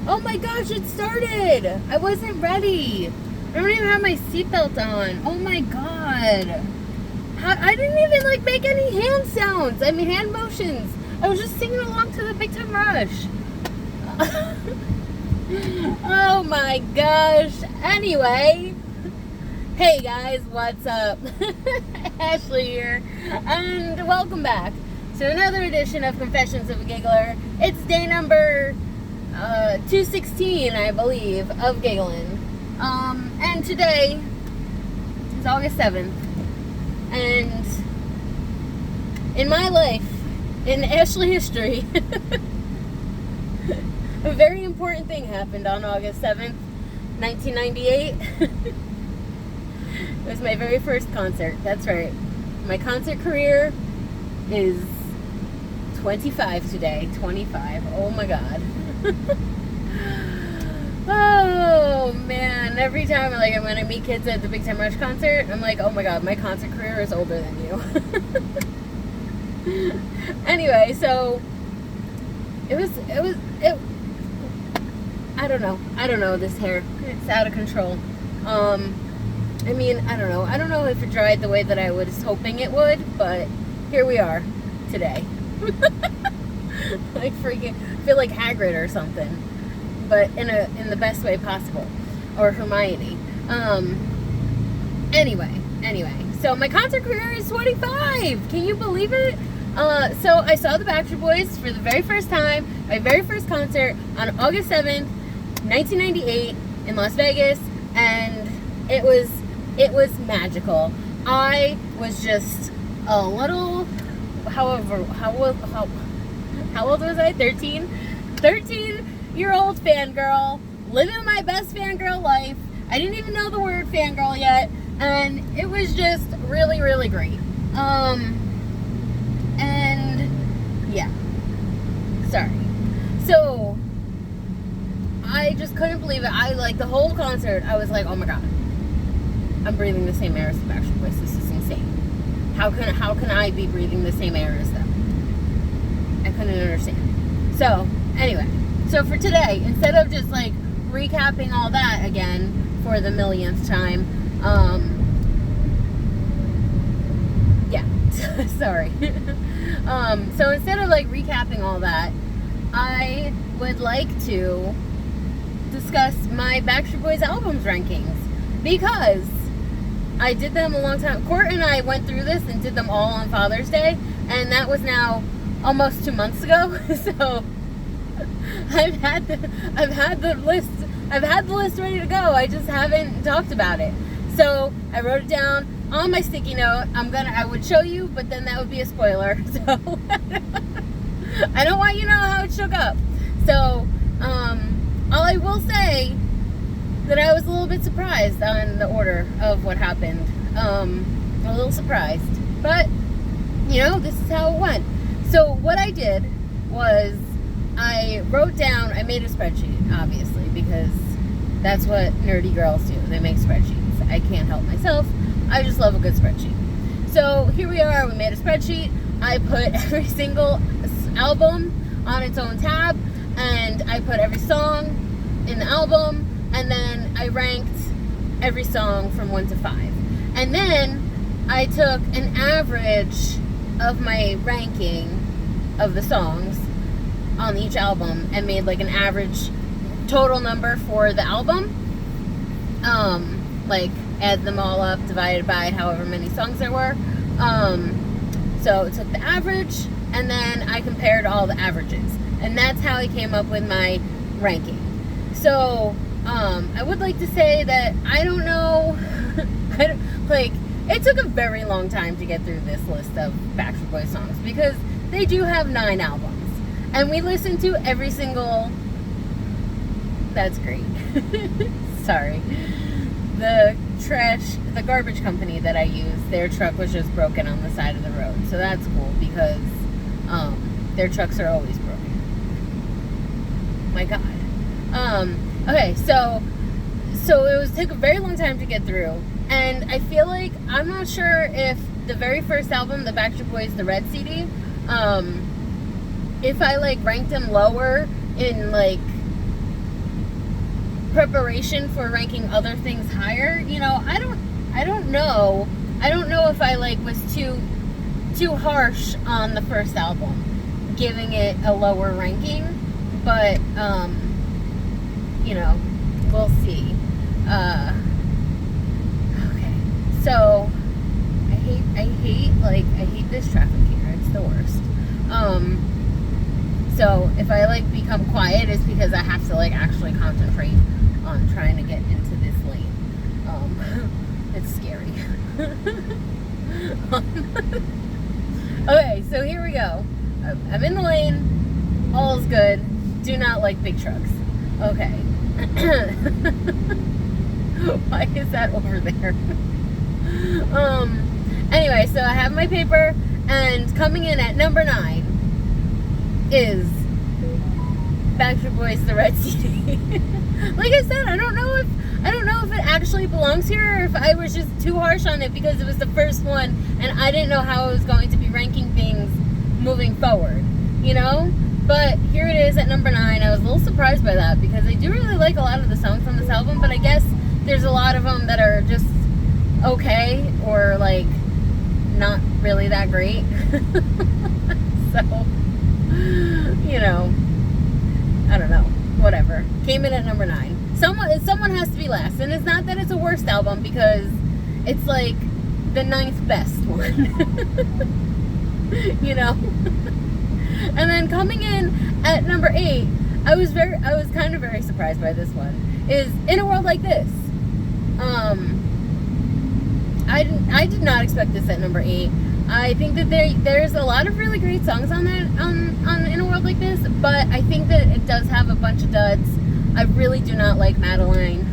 Oh my gosh, it started! I wasn't ready. I don't even have my seatbelt on. Oh my god. I didn't even like make any hand sounds. I mean hand motions. I was just singing along to the Big Time Rush. Oh my gosh. Anyway. Hey guys, what's up? Ashley here. And welcome back to another edition of Confessions of a Giggler. It's day number 216, I believe, of giggling. And today is August 7th. And in my life, in Ashley history, a very important thing happened on August 7th, 1998. It was my very first concert. That's right. My concert career is 25 today. 25. Oh my god. Oh man. Every time when I meet kids at the Big Time Rush concert, I'm like, oh my god, my concert career is older than you. Anyway, so it I don't know, this hair. It's out of control. I don't know if it dried the way that I was hoping it would, but here we are today. Like freaking, I feel like Hagrid or something, but in the best way possible, or Hermione. Anyway, so my concert career is 25. Can you believe it? So I saw the Backstreet Boys for the very first time, my very first concert on August 7th, 1998 in Las Vegas, and it was magical. I was just a little, how old was I? 13-year-old fangirl, living my best fangirl life. I didn't even know the word fangirl yet, and it was just really, really great. And yeah, sorry. So I just couldn't believe it. The whole concert, I was like, oh my god, I'm breathing the same air as the Backstreet Boys. This is insane. How can I be breathing the same air as them? I couldn't understand. So anyway, so for today, instead of just like recapping all that again for the millionth time, yeah, sorry. So instead of like recapping all that, I would like to discuss my Backstreet Boys albums rankings, because I did them a long time. Court and I went through this and did them all on Father's Day, and that was now almost 2 months ago. So I've had the list ready to go. I just haven't talked about it. So I wrote it down on my sticky note. I would show you, but then that would be a spoiler. So I don't want you to know how it shook up. So all I will say that I was a little bit surprised on the order of what happened. A little surprised, but this is how it went. So what I did was I made a spreadsheet, obviously, because that's what nerdy girls do. They make spreadsheets. I can't help myself. I just love a good spreadsheet. So here we are. We made a spreadsheet. I put every single album on its own tab, and I put every song in the album, and then I ranked every song from 1 to 5. And then I took an average of my ranking of the songs on each album and made like an average total number for the album. Add them all up, divided by however many songs there were. So it took the average, and then I compared all the averages. And that's how I came up with my ranking. So I would like to say that I don't know, it took a very long time to get through this list of Backstreet Boys songs, because they do have 9 albums, and we listened to every single. That's great. Sorry. The garbage company that I use, their truck was just broken on the side of the road, so that's cool, because their trucks are always broken. My god. Okay, so it took a very long time to get through, and I feel like, I'm not sure if the very first album, the Backstreet Boys, the Red CD, if I ranked them lower in preparation for ranking other things higher, you know, I don't know. I don't know if I like was too harsh on the first album, giving it a lower ranking, but you know, we'll see. Okay, so I hate this traffic here. It's the worst. So if I like become quiet, it's because I have to like actually concentrate on trying to get into this lane. It's scary. Okay, so here we go. I'm in the lane. All's good. Do not like big trucks. Okay. Why is that over there? Anyway, so I have my paper, and coming in at number 9 is Backstreet Boys' The Red CD. Like I said, I don't know if it actually belongs here, or if I was just too harsh on it because it was the first one and I didn't know how I was going to be ranking things moving forward, you know? But here it is at number 9. I was a little surprised by that because I do really like a lot of the songs on this album, but I guess there's a lot of them that are just okay or like not really that great. So, you know, I don't know, whatever. Came in at number 9. Someone has to be last, and it's not that it's a worst album because it's like the 9th best one. You know. And then coming in at number 8, I was kind of very surprised by this one. Is In a World Like This. I did not expect this at number 8. I think that there's a lot of really great songs on that on In a World Like This, but I think that it does have a bunch of duds. I really do not like Madeline,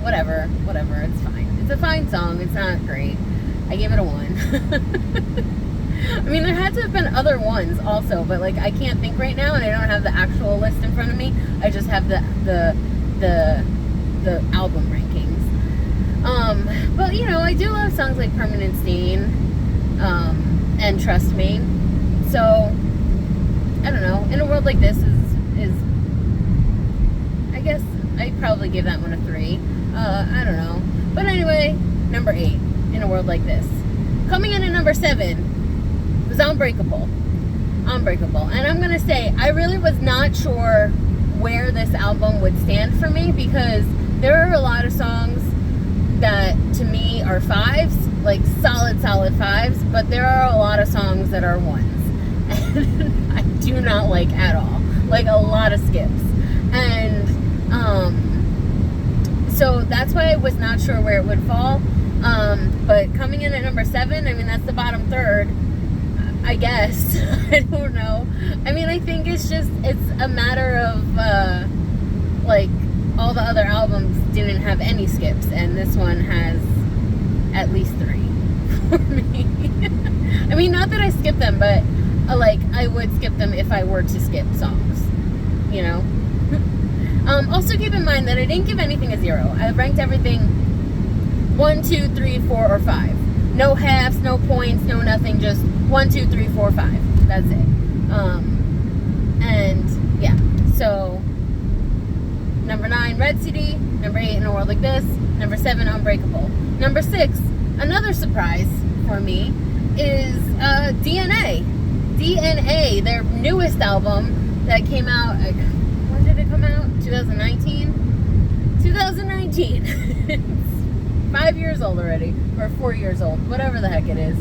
whatever. It's fine. It's a fine song. It's not great. I give it a 1. I mean, there had to have been other ones also, but like I can't think right now, and I don't have the actual list in front of me. I just have the album rankings. But you know, I do love songs like Permanent Stain, and Trust Me. So I don't know. In a World Like This is I guess I'd probably give that one a 3. I don't know. But anyway, number 8, In a World Like This. Coming in at number 7 was Unbreakable. And I'm gonna say, I really was not sure where this album would stand for me because there are a lot of songs that to me are 5s, like solid 5s, but there are a lot of songs that are 1s. And I do not like at all. Like a lot of skips. And so that's why I was not sure where it would fall. But coming in at number 7, I mean, that's the bottom third, I guess. I don't know. I mean, I think it's a matter of, like, all the other albums didn't have any skips, and this one has at least 3 for me. I mean, not that I skip them, but, like, I would skip them if I were to skip songs, you know? Also keep in mind that I didn't give anything a 0. I ranked everything 1, 2, 3, 4, or 5. No halves, no points, no nothing, just 1, 2, 3, 4, 5. That's it. And yeah, so number 9, Red CD. Number 8, In a World Like This. Number 7, Unbreakable. Number 6, another surprise for me, is DNA. DNA, their newest album that came out, when did it come out? 2019? 2019. It's 5 years old already, or 4 years old, whatever the heck it is.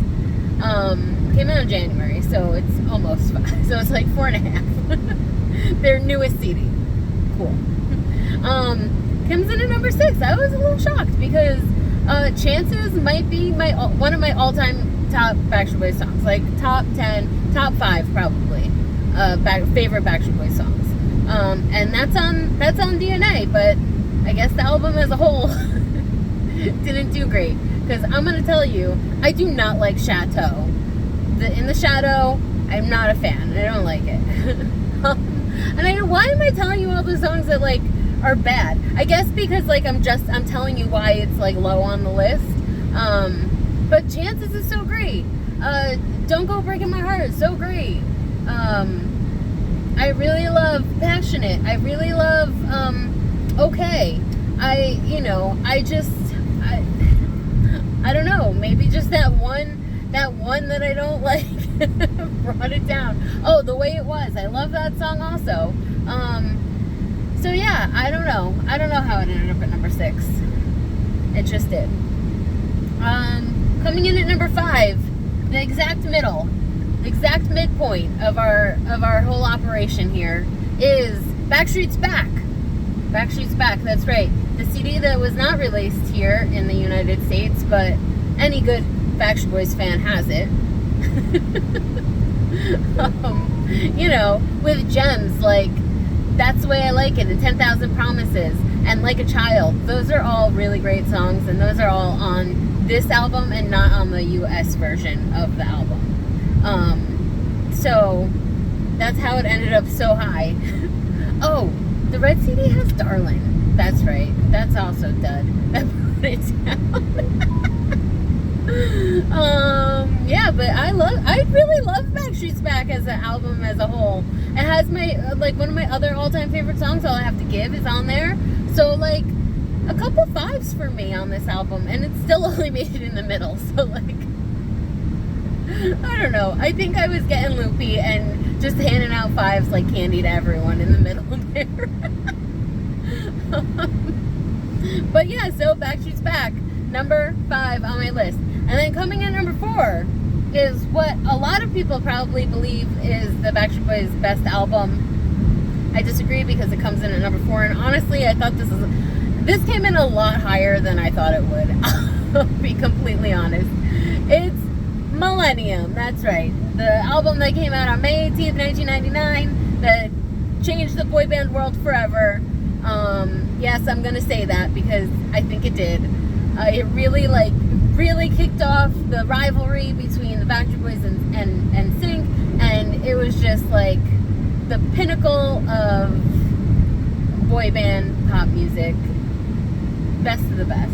Came out in January, so it's almost 5. So it's like 4.5. Their newest CD. Cool. Comes in at number 6. I was a little shocked because Chances might be one of my all-time top Backstreet Boys songs, like top 10, top 5 probably, favorite Backstreet Boys songs. And that's on DNA, but I guess the album as a whole didn't do great, because I'm gonna tell you, I do not like Chateau. In the Shadow, I'm not a fan. I don't like it. And why am I telling you all the songs that like are bad? I guess because like I'm telling you why it's like low on the list. But Chances is so great. Don't Go Breaking My Heart is so great. I really love Passionate. I really love Okay. I don't know, maybe just that one that I don't like brought it down. Oh, The Way It Was. I love that song also. So yeah, I don't know how it ended up at number 6. It just did. Coming in at number 5, the exact midpoint of our whole operation here is Backstreet's Back. Backstreet's Back, that's right. The CD that was not released here in the United States, but any good Backstreet Boys fan has it. With gems like That's the Way I Like It and 10,000 Promises and Like a Child. Those are all really great songs, and those are all on this album and not on the US version of the album. So that's how it ended up so high. Oh, the red CD has Darling. That's right. That's also dud. That brought it down. Yeah, but I really love Backstreet's Back as an album as a whole. It has one of my other all-time favorite songs, All I Have to Give, is on there. So a couple 5s for me on this album, and it still only made it in the middle. So I don't know. I think I was getting loopy and just handing out 5s like candy to everyone in the middle there. But yeah, so Backstreet's Back, number 5 on my list. And then coming in number 4 is what a lot of people probably believe is the Backstreet Boys' best album. I disagree because it comes in at number 4, and honestly, I thought this came in a lot higher than I thought it would. I'll be completely honest. It's Millennium, that's right. The album that came out on May 18th, 1999, that changed the boy band world forever. Yes, I'm gonna say that because I think it did. It really kicked off the rivalry between the Backstreet Boys and Sync, and it was just like the pinnacle of boy band pop music. Best of the best.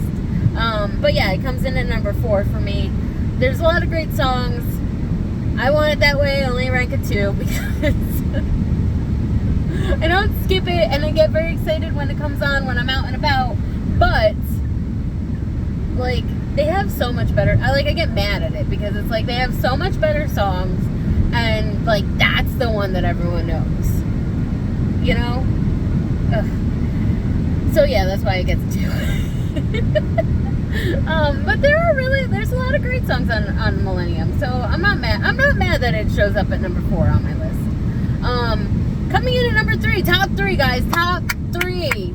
But yeah, it comes in at number 4 for me. There's a lot of great songs. I Want It That Way, only rank it 2 because I don't skip it, and I get very excited when it comes on when I'm out and about, but they have so much better, I get mad at it because it's they have so much better songs, and that's the one that everyone knows, Ugh. So yeah, that's why it gets 2. But there's a lot of great songs on Millennium, so I'm not mad that it shows up at number 4 on my list. Coming in at number 3, top 3, guys, top 3.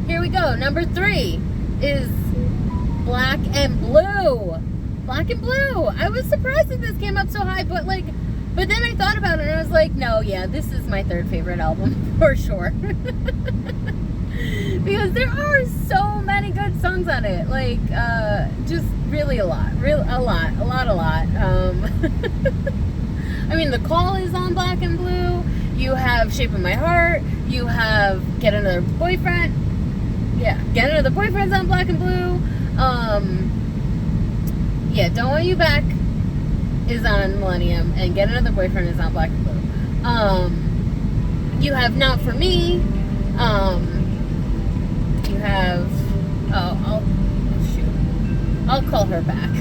Here we go. Number 3 is Black and Blue. Black and Blue. I was surprised that this came up so high, but then I thought about it and I was like, no, yeah, this is my 3rd favorite album for sure. Because there are so many good songs on it, just really a lot. I mean, The Call is on Black and Blue. You have Shape of My Heart. You have Get Another Boyfriend. Yeah, Get Another Boyfriend's on Black and Blue. Yeah, Don't Want You Back is on Millennium, and Get Another Boyfriend is on Black and Blue. You have Not For Me. You have, I'll call her back.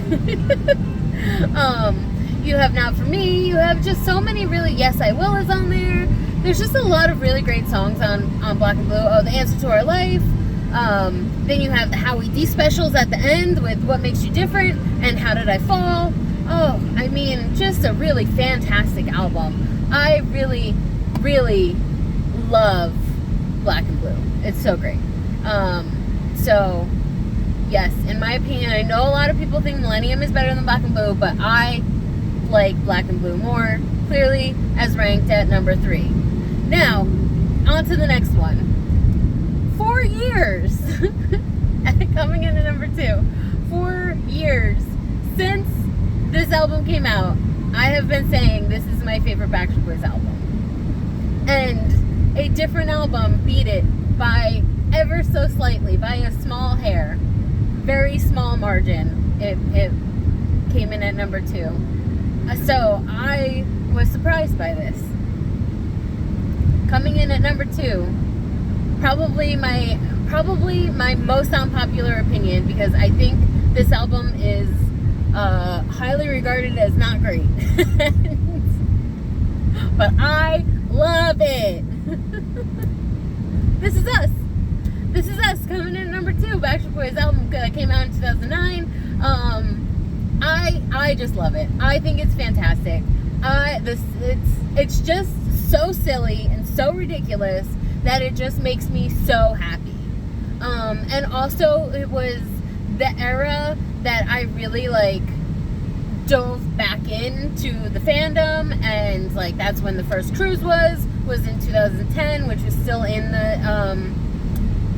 You have Not For Me. You have just so many really, Yes I Will is on there. There's just a lot of really great songs on Black and Blue. Oh, The Answer to Our Life. Then you have the Howie D specials at the end with What Makes You Different and How Did I Fall. Oh, I mean, just a really fantastic album. I really, really love Black and Blue. It's so great. So, yes, in my opinion, I know a lot of people think Millennium is better than Black and Blue, but I like Black and Blue more, clearly, as ranked at number 3. Now, on to the next one. 4 years, coming in at number 2, 4 years since this album came out, I have been saying this is my favorite Backstreet Boys album. And a different album beat it by ever so slightly, by a small hair, very small margin. It came in at number 2. So I was surprised by this. Coming in at number 2, probably my most unpopular opinion, because I think this album is highly regarded as not great. But I love it. This Is Us. This Is Us, coming in at number 2. Backstreet Boys album came out in 2009. I just love it. I think it's fantastic. It's just so silly and so ridiculous that it just makes me so happy. And also, it was the era that I really dove back into the fandom, and that's when the first cruise was in 2010, which was still in the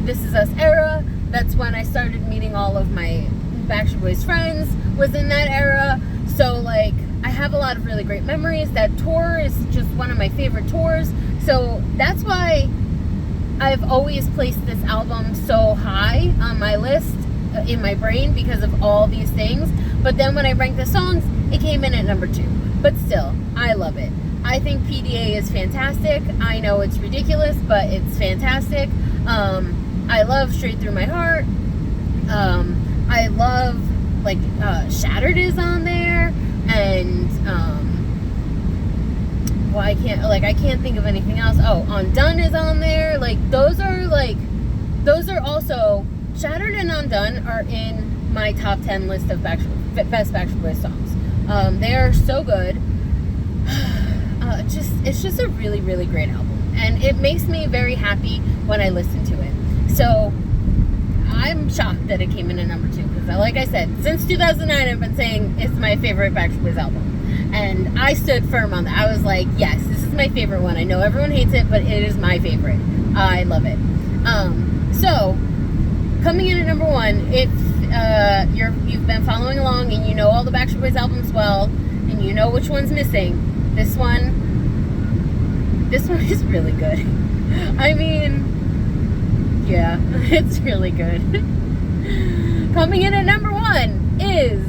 This Is Us era. That's when I started meeting all of my Backstreet Boys friends, was in that era. So I have a lot of really great memories. That tour is just one of my favorite tours. So that's why I've always placed this album so high on my list in my brain, because of all these things. But then when I ranked the songs, it came in at number 2. But still, I love it. I think PDA is fantastic. I know it's ridiculous, but it's fantastic. I love Straight Through My Heart. I love Shattered is on there, and I can't think of anything else. Oh, Undone is on there. Those are also, Shattered and Undone are in my top 10 list of best Backstreet Boys songs. They are so good. It's just a really, really great album, and it makes me very happy when I listen to it. So I'm shocked that it came in at number 2, because like I said, since 2009 I've been saying it's my favorite Backstreet Boys album, and I stood firm on that. I was like, yes, this is my favorite one. I know everyone hates it, but it is my favorite. I love it. So coming in at number 1, if you've been following along and you know all the Backstreet Boys albums well, and you know which one's missing, this one is really good. I mean, yeah, it's really good. Coming in at number 1 is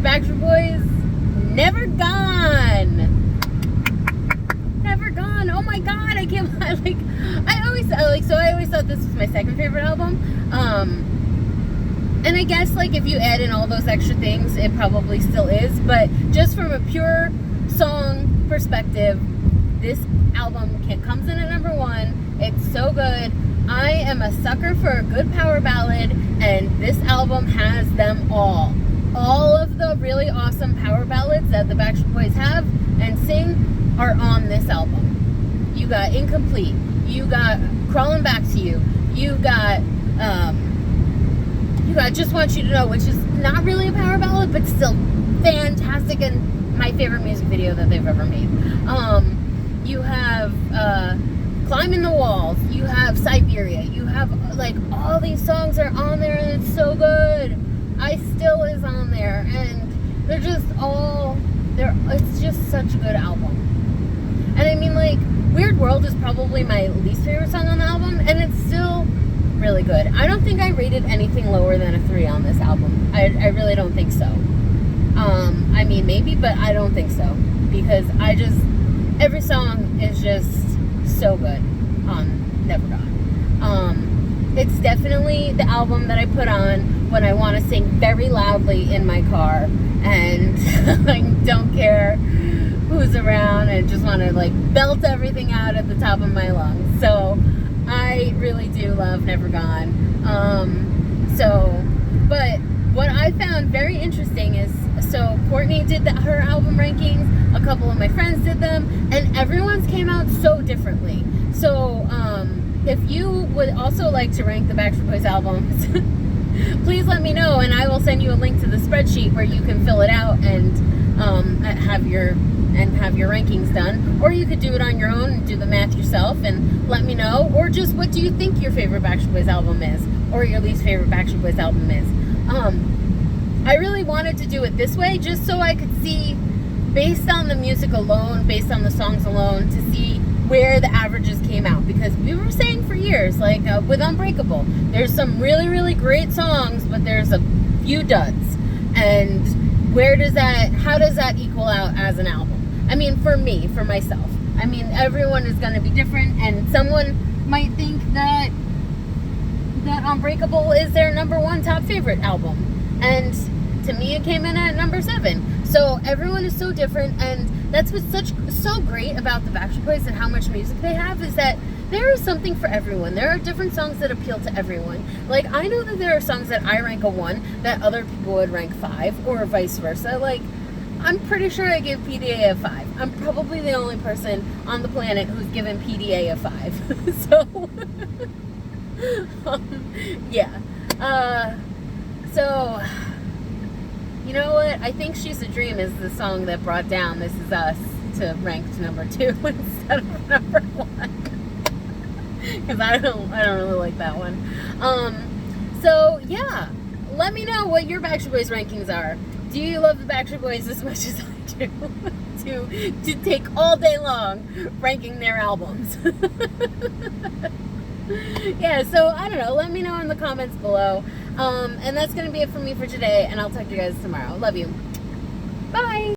Backstreet Boys' Never Gone. Never Gone. Oh my God, I always thought this was my second favorite album. And I guess if you add in all those extra things, it probably still is. But just from a pure song perspective, this album comes in at number 1. It's so good. I am a sucker for a good power ballad, and this album has them all. All of the really awesome power ballads that the Backstreet Boys have and sing are on this album. You got Incomplete. You got Crawling Back to You. You got Just Want You to Know, which is not really a power ballad, but still fantastic, and my favorite music video that they've ever made. You have Climbing the Walls. You have Siberia. You have all these songs are on there, and it's so good. I Still is on there, and they're just it's just such a good album. And I mean, Weird World is probably my least favorite song on the album, and it's still really good. I don't think I rated anything lower than a 3 on this album. I really don't think so. I mean, maybe, but I don't think so, because every song is just so good on Never Gone. It's definitely the album that I put on when I want to sing very loudly in my car, and I don't care who's around, and just want to belt everything out at the top of my lungs. So I really do love Never Gone. But what I found very interesting is, Courtney did her album rankings, a couple of my friends did them, and everyone's came out so differently. So if you would also like to rank the Backstreet Boys albums, please let me know, and I will send you a link to the spreadsheet where you can fill it out and have your rankings done. Or you could do it on your own and do the math yourself and let me know. Or just, what do you think your favorite Backstreet Boys album is, or your least favorite Backstreet Boys album is? I really wanted to do it this way, just so I could see, based on the music alone, based on the songs alone, to see where the averages came out. Because we were saying for years, with Unbreakable, there's some really, really great songs, but there's a few duds. And how does that equal out as an album? I mean, for me, for myself. I mean, everyone is going to be different, and someone might think that Unbreakable is their number one top favorite album. And to me, it came in at number 7. So everyone is so different, and that's what's so great about the Backstreet Boys and how much music they have, is that there is something for everyone. There are different songs that appeal to everyone. Like, I know that there are songs that I rank a 1 that other people would rank 5, or vice versa. Like, I'm pretty sure I give PDA a 5. I'm probably the only person on the planet who's given PDA a 5. So, yeah. So, you know what? I think She's a Dream is the song that brought down This Is Us to ranked number 2 instead of number 1. Because I don't really like that one. So, yeah. Let me know what your Backstreet Boys rankings are. Do you love the Backstreet Boys as much as I do? to take all day long ranking their albums. Yeah, so I don't know. Let me know in the comments below. And that's going to be it for me for today, and I'll talk to you guys tomorrow. Love you. Bye.